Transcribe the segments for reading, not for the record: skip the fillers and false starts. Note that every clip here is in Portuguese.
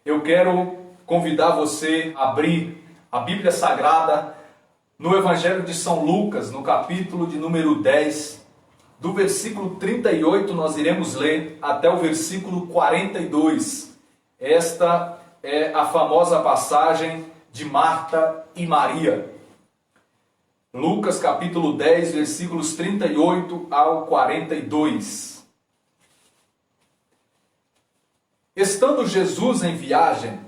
Eu quero convidar você a abrir a Bíblia Sagrada no Evangelho de São Lucas, no capítulo de número 10, do versículo 38, nós iremos ler até o versículo 42. Esta é a famosa passagem de Marta e Maria. Lucas capítulo 10, versículos 38 ao 42. Estando Jesus em viagem,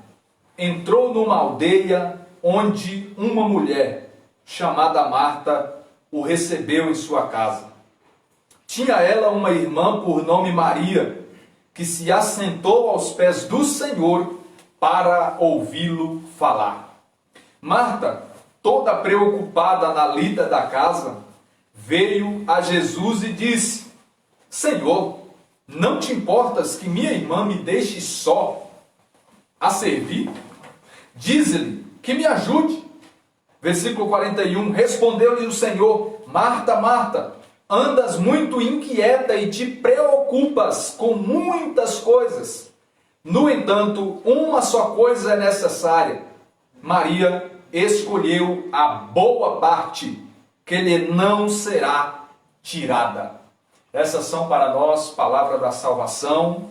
entrou numa aldeia onde uma mulher, chamada Marta, o recebeu em sua casa. Tinha ela uma irmã por nome Maria, que se assentou aos pés do Senhor para ouvi-lo falar. Marta, toda preocupada na lida da casa, veio a Jesus e disse: Senhor, não te importas que minha irmã me deixe só a servir? Dize-lhe que me ajude. Versículo 41, respondeu-lhe o Senhor: Marta, Marta, andas muito inquieta e te preocupas com muitas coisas. No entanto, uma só coisa é necessária. Maria escolheu a boa parte, que lhe não será tirada. Essas são para nós palavras da salvação.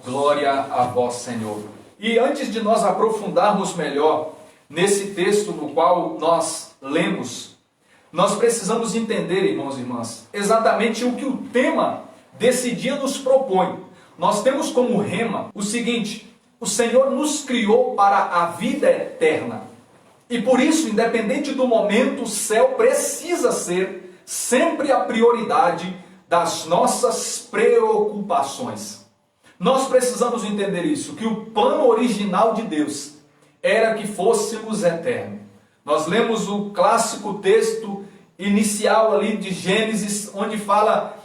Glória a vós, Senhor. E antes de nós aprofundarmos melhor nesse texto no qual nós lemos, nós precisamos entender, irmãos e irmãs, exatamente o que o tema desse dia nos propõe. Nós temos como rema o seguinte: o Senhor nos criou para a vida eterna. E por isso, independente do momento, o céu precisa ser sempre a prioridade das nossas preocupações. Nós precisamos entender isso, que o plano original de Deus era que fôssemos eternos. Nós lemos o clássico texto inicial ali de Gênesis, onde fala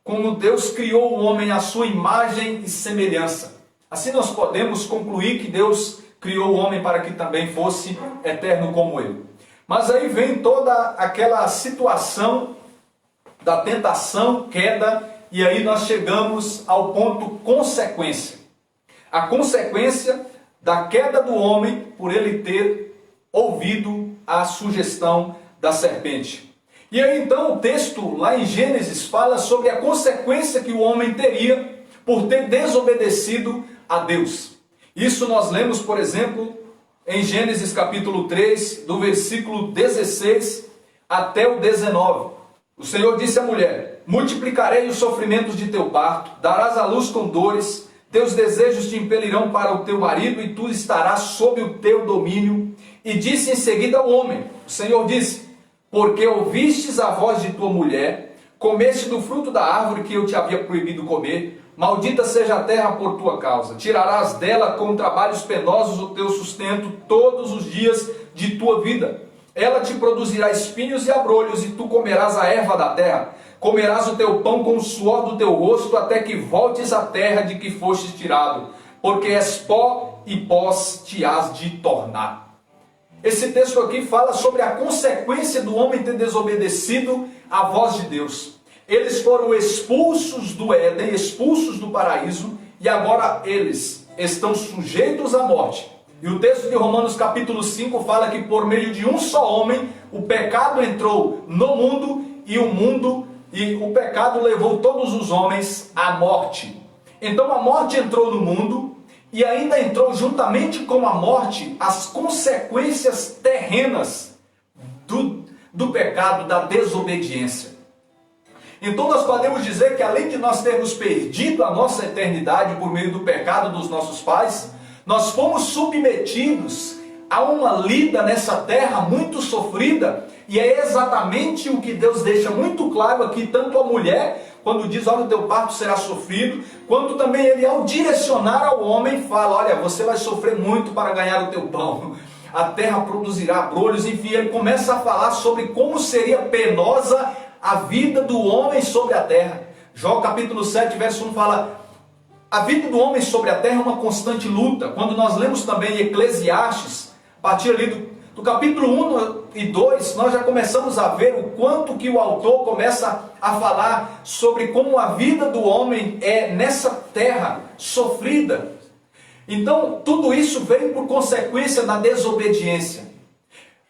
como Deus criou o homem à sua imagem e semelhança. Assim nós podemos concluir que Deus criou o homem para que também fosse eterno como ele. Mas aí vem toda aquela situação da tentação, queda, e aí nós chegamos ao ponto consequência. A consequência da queda do homem por ele ter ouvido a sugestão da serpente. E aí então o texto lá em Gênesis fala sobre a consequência que o homem teria por ter desobedecido a Deus. Isso nós lemos, por exemplo, em Gênesis capítulo 3, do versículo 16 até o 19. O Senhor disse à mulher: multiplicarei os sofrimentos de teu parto, darás à luz com dores, teus desejos te impelirão para o teu marido e tu estarás sob o teu domínio. E disse em seguida ao homem, o Senhor disse: porque ouvistes a voz de tua mulher, comeste do fruto da árvore que eu te havia proibido comer, maldita seja a terra por tua causa. Tirarás dela com trabalhos penosos o teu sustento todos os dias de tua vida. Ela te produzirá espinhos e abrolhos, e tu comerás a erva da terra. Comerás o teu pão com o suor do teu rosto, até que voltes à terra de que fostes tirado, porque és pó e pós te hás de tornar. Esse texto aqui fala sobre a consequência do homem ter desobedecido à voz de Deus. Eles foram expulsos do Éden, expulsos do paraíso, e agora eles estão sujeitos à morte. E o texto de Romanos capítulo 5 fala que por meio de um só homem, o pecado entrou no mundo, e o pecado levou todos os homens à morte. Então a morte entrou no mundo, e ainda entrou juntamente com a morte as consequências terrenas do pecado, da desobediência. Então nós podemos dizer que além de nós termos perdido a nossa eternidade por meio do pecado dos nossos pais, nós fomos submetidos a uma lida nessa terra muito sofrida, e é exatamente o que Deus deixa muito claro aqui, tanto a mulher, quando diz: olha, o teu parto será sofrido, quanto também ele, ao direcionar ao homem, fala: olha, você vai sofrer muito para ganhar o teu pão, a terra produzirá abrolhos. Enfim, ele começa a falar sobre como seria penosa a vida do homem sobre a terra. Jó capítulo 7, verso 1 fala: a vida do homem sobre a terra é uma constante luta. Quando nós lemos também Eclesiastes, a partir ali do capítulo 1 e 2, nós já começamos a ver o quanto que o autor começa a falar sobre como a vida do homem é nessa terra sofrida. Então, tudo isso veio por consequência da desobediência.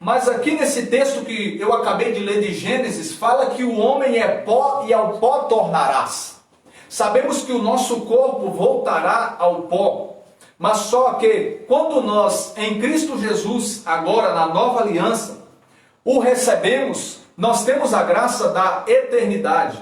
Mas aqui nesse texto que eu acabei de ler de Gênesis, fala que o homem é pó e ao pó tornarás. Sabemos que o nosso corpo voltará ao pó, mas só que quando nós, em Cristo Jesus, agora na nova aliança, o recebemos, nós temos a graça da eternidade.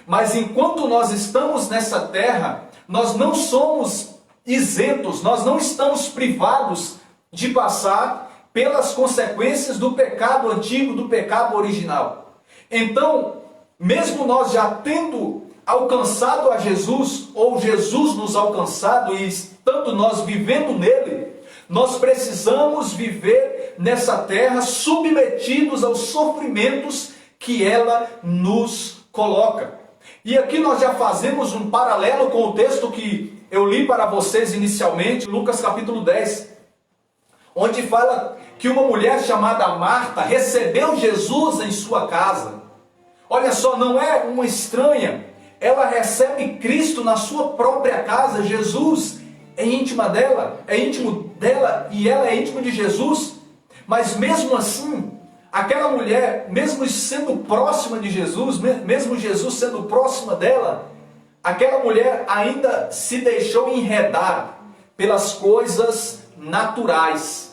Mas enquanto nós estamos nessa terra, nós não somos isentos, nós não estamos privados de passar pelas consequências do pecado antigo, do pecado original. Então, mesmo nós já tendo alcançado a Jesus, ou Jesus nos alcançado e estando nós vivendo nele, nós precisamos viver nessa terra submetidos aos sofrimentos que ela nos coloca. E aqui nós já fazemos um paralelo com o texto que eu li para vocês inicialmente, Lucas capítulo 10, onde fala que uma mulher chamada Marta recebeu Jesus em sua casa. Olha só, não é uma estranha, ela recebe Cristo na sua própria casa. Jesus é íntima dela, é íntimo dela e ela é íntima de Jesus. Mas mesmo assim, aquela mulher, mesmo sendo próxima de Jesus, mesmo Jesus sendo próxima dela, aquela mulher ainda se deixou enredar pelas coisas naturais.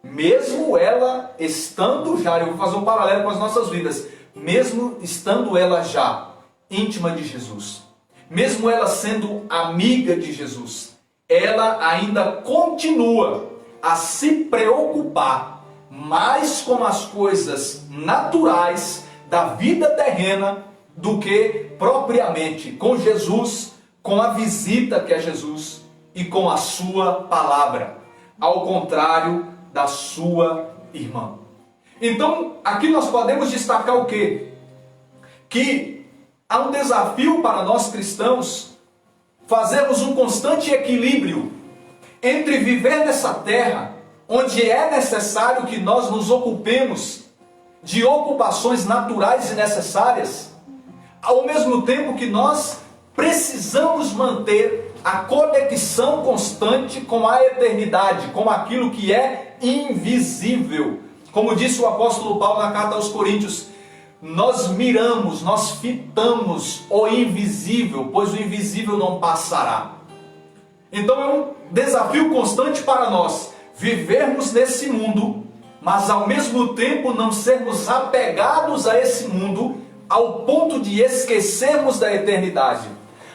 Mesmo ela estando já, eu vou fazer um paralelo com as nossas vidas, mesmo estando ela já íntima de Jesus, mesmo ela sendo amiga de Jesus, ela ainda continua a se preocupar mais com as coisas naturais da vida terrena do que propriamente com Jesus, com a visita que é Jesus e com a sua palavra, ao contrário da sua irmã. Então, aqui nós podemos destacar o quê? Que há um desafio para nós cristãos fazermos um constante equilíbrio entre viver nessa terra, onde é necessário que nós nos ocupemos de ocupações naturais e necessárias, ao mesmo tempo que nós precisamos manter a conexão constante com a eternidade, com aquilo que é invisível. Como disse o apóstolo Paulo na carta aos Coríntios, nós miramos, nós fitamos o invisível, pois o invisível não passará. Então é um desafio constante para nós vivermos nesse mundo, mas ao mesmo tempo não sermos apegados a esse mundo ao ponto de esquecermos da eternidade,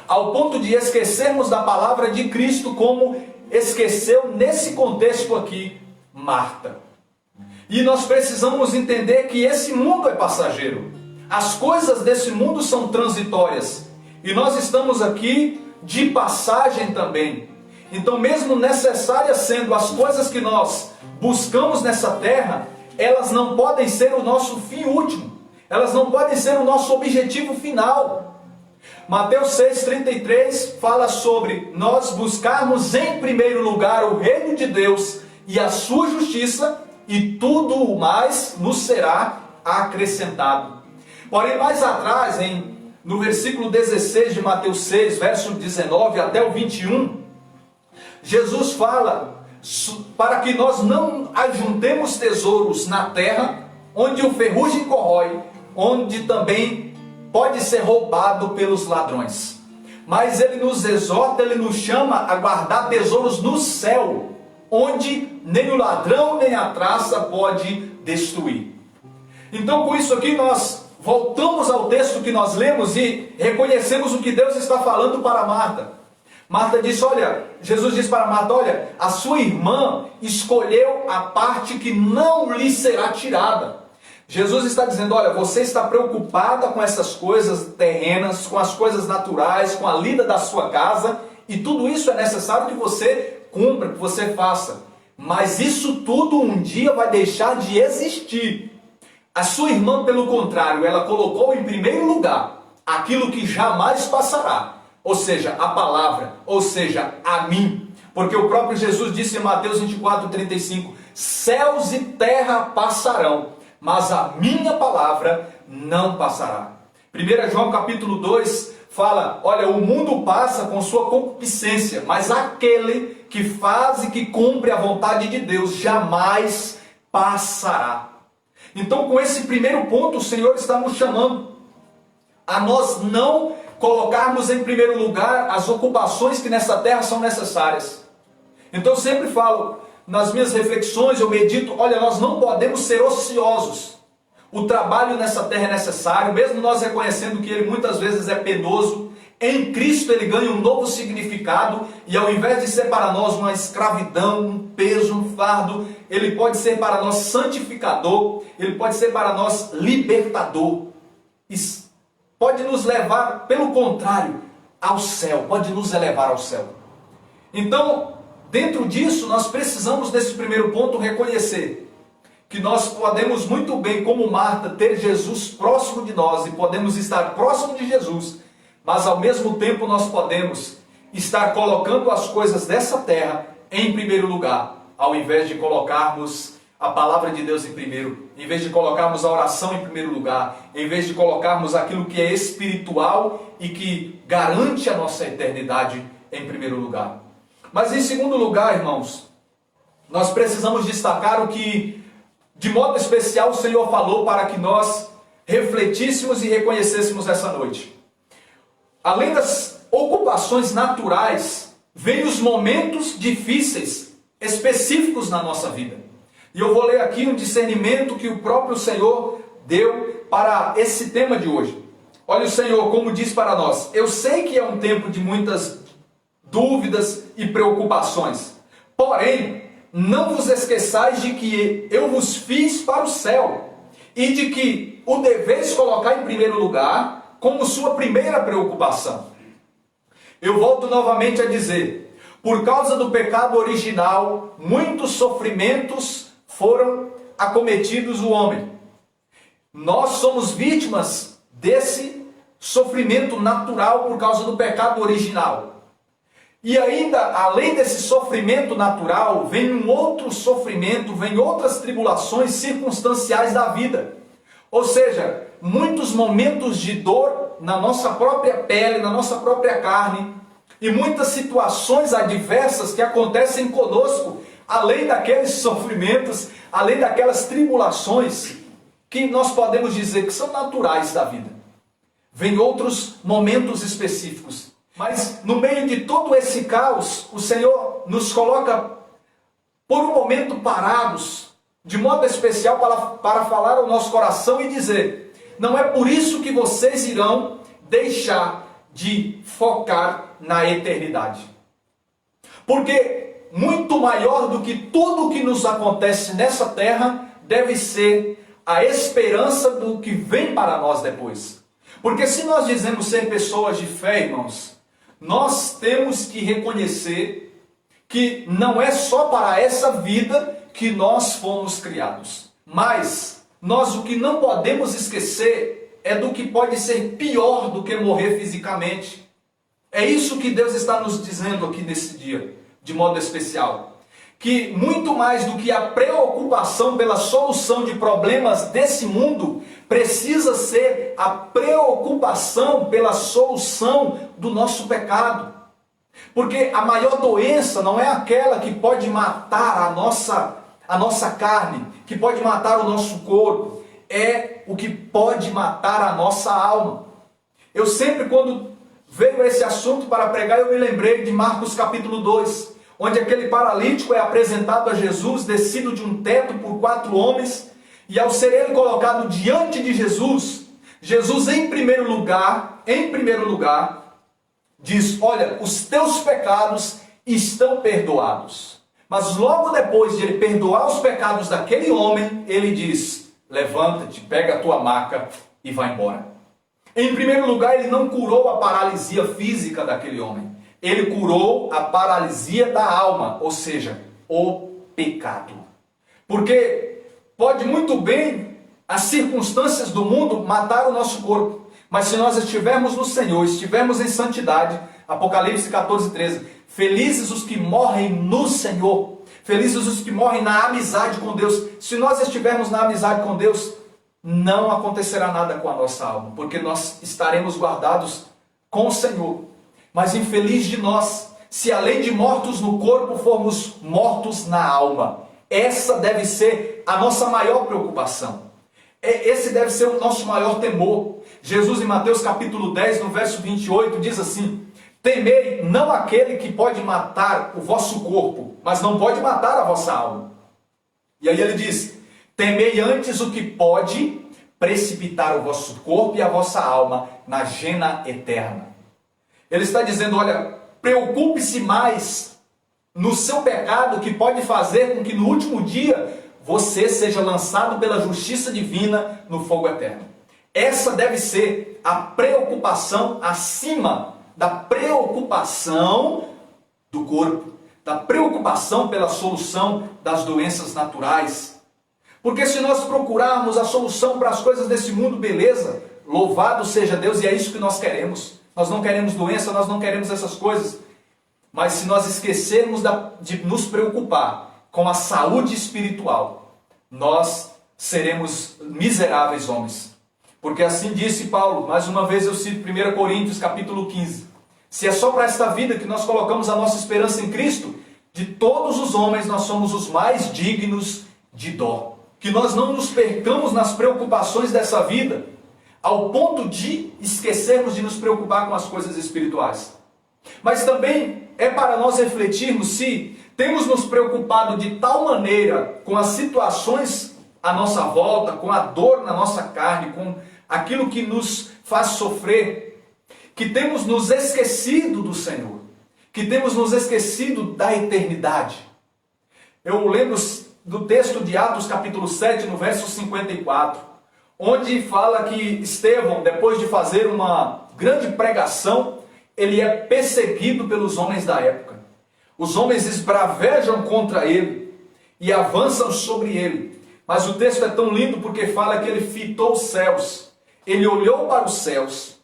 ao ponto de esquecermos da palavra de Cristo, como esqueceu nesse contexto aqui Marta. E nós precisamos entender que esse mundo é passageiro, as coisas desse mundo são transitórias, e nós estamos aqui de passagem também. Então, mesmo necessárias sendo as coisas que nós buscamos nessa terra, elas não podem ser o nosso fim último, elas não podem ser o nosso objetivo final. Mateus 6,33 fala sobre nós buscarmos em primeiro lugar o reino de Deus e a sua justiça, e tudo o mais nos será acrescentado. Porém, mais atrás, no versículo 16 de Mateus 6, verso 19 até o 21, Jesus fala para que nós não ajuntemos tesouros na terra, onde o ferrugem corrói, onde também pode ser roubado pelos ladrões. Mas ele nos exorta, ele nos chama a guardar tesouros no céu, onde nem o ladrão nem a traça pode destruir. Então, com isso aqui, nós voltamos ao texto que nós lemos e reconhecemos o que Deus está falando para Marta. Marta disse, Jesus disse para Marta, olha, a sua irmã escolheu a parte que não lhe será tirada. Jesus está dizendo, olha, você está preocupada com essas coisas terrenas, com as coisas naturais, com a lida da sua casa, e tudo isso é necessário que você cumpra, que você faça. Mas isso tudo um dia vai deixar de existir. A sua irmã, pelo contrário, ela colocou em primeiro lugar aquilo que jamais passará, ou seja, a palavra, ou seja, a mim. Porque o próprio Jesus disse em Mateus 24:35, céus e terra passarão, mas a minha palavra não passará. 1 João capítulo 2 fala, olha, o mundo passa com sua concupiscência, mas aquele que faz e que cumpre a vontade de Deus, jamais passará. Então, com esse primeiro ponto, o Senhor está nos chamando a nós não colocarmos em primeiro lugar as ocupações que nessa terra são necessárias. Então eu sempre falo, nas minhas reflexões, eu medito, olha, nós não podemos ser ociosos. O trabalho nessa terra é necessário, mesmo nós reconhecendo que ele muitas vezes é penoso. Em Cristo ele ganha um novo significado, e ao invés de ser para nós uma escravidão, um peso, um fardo, ele pode ser para nós santificador, ele pode ser para nós libertador. Pode nos levar, pelo contrário, ao céu, pode nos elevar ao céu. Então, dentro disso, nós precisamos, nesse primeiro ponto, reconhecer que nós podemos muito bem, como Marta, ter Jesus próximo de nós e podemos estar próximo de Jesus, mas ao mesmo tempo nós podemos estar colocando as coisas dessa terra em primeiro lugar, ao invés de colocarmos a palavra de Deus em primeiro, em vez de colocarmos a oração em primeiro lugar, em vez de colocarmos aquilo que é espiritual e que garante a nossa eternidade em primeiro lugar. Mas em segundo lugar, irmãos, nós precisamos destacar o que, de modo especial, o Senhor falou para que nós refletíssemos e reconhecêssemos essa noite. Além das ocupações naturais, vêm os momentos difíceis, específicos na nossa vida. E eu vou ler aqui um discernimento que o próprio Senhor deu para esse tema de hoje. Olha o Senhor como diz para nós: eu sei que é um tempo de muitas dúvidas e preocupações, porém, não vos esqueçais de que eu vos fiz para o céu, e de que o deveis colocar em primeiro lugar como sua primeira preocupação. Eu volto novamente a dizer, por causa do pecado original, muitos sofrimentos foram acometidos o homem. Nós somos vítimas desse sofrimento natural por causa do pecado original. E ainda, além desse sofrimento natural, vem um outro sofrimento, vem outras tribulações circunstanciais da vida. Ou seja, muitos momentos de dor na nossa própria pele, na nossa própria carne, e muitas situações adversas que acontecem conosco, além daqueles sofrimentos, além daquelas tribulações que nós podemos dizer que são naturais da vida. Vem outros momentos específicos. Mas no meio de todo esse caos, o Senhor nos coloca por um momento parados, de modo especial para falar ao nosso coração e dizer: não é por isso que vocês irão deixar de focar na eternidade. Porque muito maior do que tudo o que nos acontece nessa terra deve ser a esperança do que vem para nós depois. Porque se nós dizemos ser pessoas de fé, irmãos, nós temos que reconhecer que não é só para essa vida que nós fomos criados. Mas nós o que não podemos esquecer é do que pode ser pior do que morrer fisicamente. É isso que Deus está nos dizendo aqui nesse dia, de modo especial. Que muito mais do que a preocupação pela solução de problemas desse mundo, precisa ser a preocupação pela solução do nosso pecado. Porque a maior doença não é aquela que pode matar a nossa carne, que pode matar o nosso corpo, é o que pode matar a nossa alma. Eu sempre, quando veio esse assunto para pregar, eu me lembrei de Marcos capítulo 2, onde aquele paralítico é apresentado a Jesus, descido de um teto por 4 homens, e ao ser ele colocado diante de Jesus, Jesus em primeiro lugar, diz: olha, os teus pecados estão perdoados. Mas logo depois de ele perdoar os pecados daquele homem, ele diz: levanta-te, pega a tua maca e vai embora. Em primeiro lugar, ele não curou a paralisia física daquele homem. Ele curou a paralisia da alma, ou seja, o pecado. Porque pode muito bem as circunstâncias do mundo matar o nosso corpo, mas se nós estivermos no Senhor, estivermos em santidade, Apocalipse 14:13, felizes os que morrem no Senhor, felizes os que morrem na amizade com Deus. Se nós estivermos na amizade com Deus, não acontecerá nada com a nossa alma, porque nós estaremos guardados com o Senhor. Mas infeliz de nós, se além de mortos no corpo, formos mortos na alma. Essa deve ser a nossa maior preocupação. Esse deve ser o nosso maior temor. Jesus, em Mateus capítulo 10, no verso 28, diz assim: temei não aquele que pode matar o vosso corpo, mas não pode matar a vossa alma. E aí ele diz: temei antes o que pode precipitar o vosso corpo e a vossa alma na gena eterna. Ele está dizendo, olha, preocupe-se mais no seu pecado, que pode fazer com que no último dia você seja lançado pela justiça divina no fogo eterno. Essa deve ser a preocupação acima da preocupação do corpo, da preocupação pela solução das doenças naturais. Porque se nós procurarmos a solução para as coisas desse mundo, beleza, louvado seja Deus, e é isso que nós queremos. Nós não queremos doença, nós não queremos essas coisas. Mas se nós esquecermos de nos preocupar com a saúde espiritual, nós seremos miseráveis homens. Porque assim disse Paulo, mais uma vez eu cito 1 Coríntios capítulo 15. Se é só para esta vida que nós colocamos a nossa esperança em Cristo, de todos os homens nós somos os mais dignos de dó. Que nós não nos percamos nas preocupações dessa vida, ao ponto de esquecermos de nos preocupar com as coisas espirituais. Mas também é para nós refletirmos se temos nos preocupado de tal maneira com as situações à nossa volta, com a dor na nossa carne, com aquilo que nos faz sofrer, que temos nos esquecido do Senhor, que temos nos esquecido da eternidade. Eu lembro do texto de Atos capítulo 7, no verso 54, onde fala que Estevão, depois de fazer uma grande pregação, ele é perseguido pelos homens da época. Os homens esbravejam contra ele e avançam sobre ele. Mas o texto é tão lindo porque fala que ele fitou os céus. Ele olhou para os céus.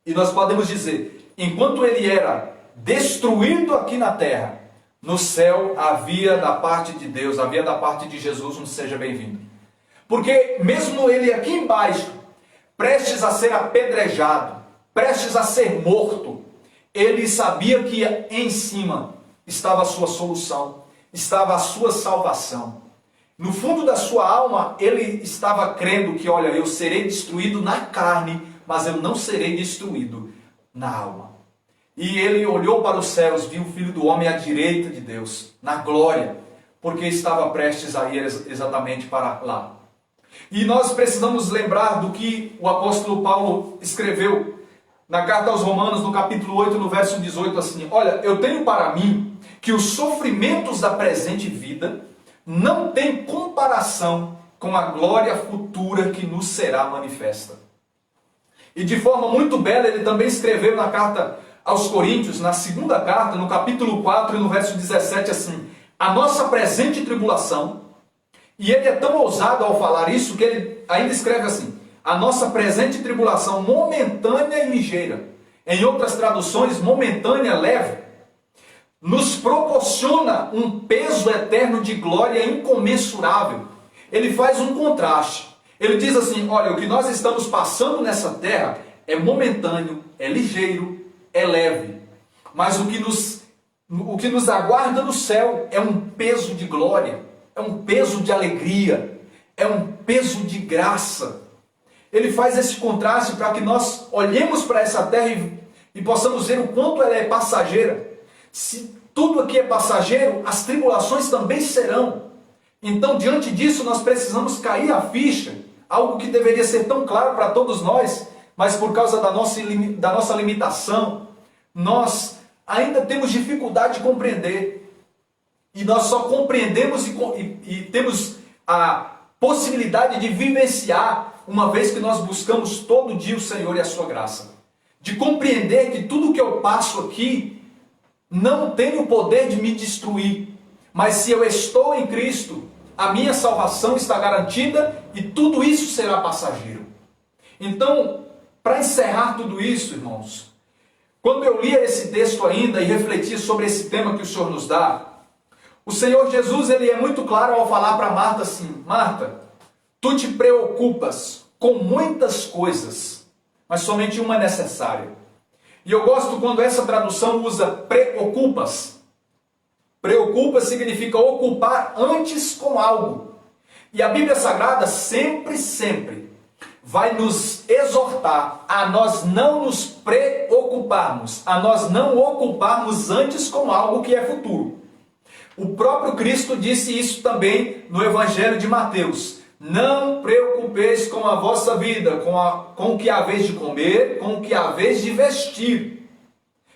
E nós podemos dizer, enquanto ele era destruído aqui na terra, no céu havia da parte de Deus, havia da parte de Jesus um seja bem-vindo. Porque mesmo ele aqui embaixo, prestes a ser apedrejado, prestes a ser morto, ele sabia que em cima estava a sua solução, estava a sua salvação. No fundo da sua alma, ele estava crendo que, olha, eu serei destruído na carne, mas eu não serei destruído na alma. E ele olhou para os céus, viu o Filho do Homem à direita de Deus, na glória, porque estava prestes a ir exatamente para lá. E nós precisamos lembrar do que o apóstolo Paulo escreveu na carta aos Romanos, no capítulo 8, no verso 18, assim: olha, eu tenho para mim que os sofrimentos da presente vida não têm comparação com a glória futura que nos será manifesta. E de forma muito bela, ele também escreveu na carta aos Coríntios, na segunda carta, no capítulo 4 e no verso 17, assim: a nossa presente tribulação, e ele é tão ousado ao falar isso, que ele ainda escreve assim: a nossa presente tribulação momentânea e ligeira, em outras traduções, momentânea, leve, nos proporciona um peso eterno de glória incomensurável. Ele faz um contraste. Ele diz assim: olha, o que nós estamos passando nessa terra é momentâneo, é ligeiro, é leve. Mas o que nos aguarda no céu é um peso de glória, é um peso de alegria, é um peso de graça. Ele faz esse contraste para que nós olhemos para essa terra e possamos ver o quanto ela é passageira. Se tudo aqui é passageiro, as tribulações também serão. Então, diante disso, nós precisamos cair a ficha, algo que deveria ser tão claro para todos nós, mas por causa da nossa limitação, nós ainda temos dificuldade de compreender. E nós só compreendemos e temos a possibilidade de vivenciar uma vez que nós buscamos todo dia o Senhor e a sua graça. De compreender que tudo que eu passo aqui não tem o poder de me destruir. Mas se eu estou em Cristo, a minha salvação está garantida e tudo isso será passageiro. Então, para encerrar tudo isso, irmãos, quando eu lia esse texto ainda e refletia sobre esse tema que o Senhor nos dá, o Senhor Jesus, ele é muito claro ao falar para Marta assim: Marta, tu te preocupas com muitas coisas, mas somente uma é necessária. E eu gosto quando essa tradução usa preocupas. Preocupa significa ocupar antes com algo. E a Bíblia Sagrada sempre vai nos exortar a nós não nos preocuparmos, a nós não ocuparmos antes com algo que é futuro. O próprio Cristo disse isso também no Evangelho de Mateus. Não preocupeis com a vossa vida, com o que haveis de comer, com o que haveis de vestir.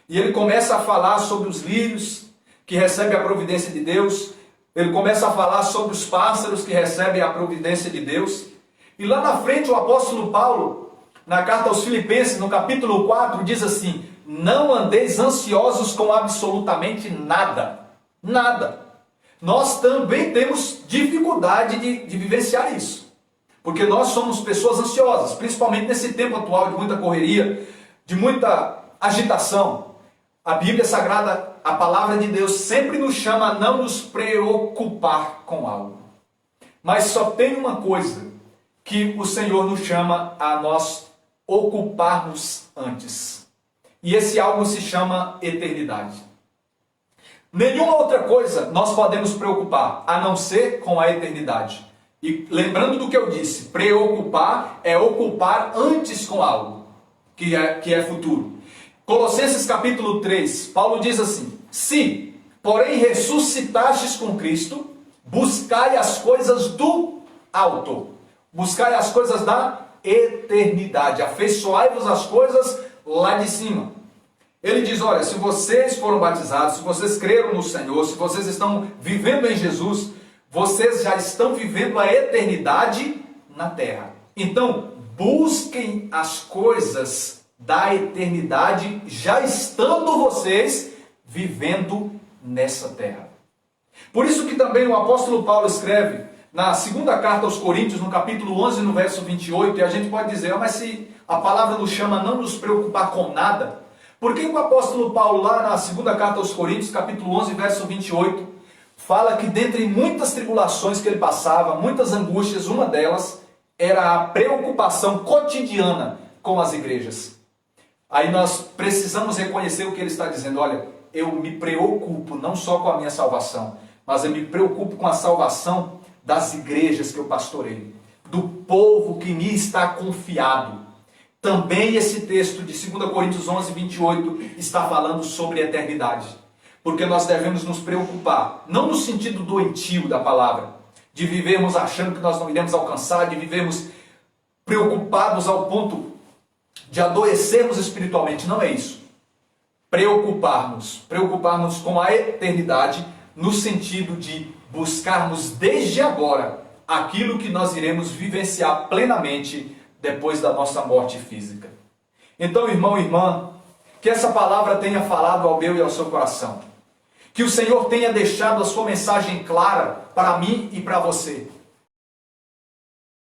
E ele começa a falar sobre os lírios que recebem a providência de Deus. Ele começa a falar sobre os pássaros que recebem a providência de Deus. E lá na frente o apóstolo Paulo, na carta aos Filipenses, no capítulo 4, diz assim: não andeis ansiosos com absolutamente nada. Nada. Nós também temos dificuldade de vivenciar isso. Porque nós somos pessoas ansiosas, principalmente nesse tempo atual de muita correria, de muita agitação. A Bíblia Sagrada, a palavra de Deus, sempre nos chama a não nos preocupar com algo. Mas só tem uma coisa que o Senhor nos chama a nós ocuparmos antes. E esse algo se chama eternidade. Nenhuma outra coisa nós podemos preocupar, a não ser com a eternidade. E lembrando do que eu disse, preocupar é ocupar antes com algo que é futuro. Colossenses capítulo 3, Paulo diz assim: se, porém, ressuscitastes com Cristo, buscai as coisas do alto, buscai as coisas da eternidade, afeiçoai-vos as coisas lá de cima. Ele diz, olha, se vocês foram batizados, se vocês creram no Senhor, se vocês estão vivendo em Jesus, vocês já estão vivendo a eternidade na terra. Então, busquem as coisas da eternidade, já estando vocês vivendo nessa terra. Por isso que também o apóstolo Paulo escreve na segunda carta aos Coríntios, no capítulo 11, no verso 28, e a gente pode dizer, mas se a palavra nos chama a não nos preocupar com nada, por que o apóstolo Paulo, lá na segunda carta aos Coríntios, capítulo 11, verso 28, fala que dentre muitas tribulações que ele passava, muitas angústias, uma delas era a preocupação cotidiana com as igrejas. Aí nós precisamos reconhecer o que ele está dizendo. Olha, eu me preocupo não só com a minha salvação, mas eu me preocupo com a salvação das igrejas que eu pastoreio, do povo que me está confiado. Também esse texto de 2 Coríntios 11, 28 está falando sobre a eternidade. Porque nós devemos nos preocupar, não no sentido doentio da palavra, de vivermos achando que nós não iremos alcançar, de vivermos preocupados ao ponto de adoecermos espiritualmente. Não é isso. Preocuparmos com a eternidade, no sentido de buscarmos desde agora aquilo que nós iremos vivenciar plenamente depois da nossa morte física. Então, irmão e irmã, que essa palavra tenha falado ao meu e ao seu coração. Que o Senhor tenha deixado a sua mensagem clara para mim e para você.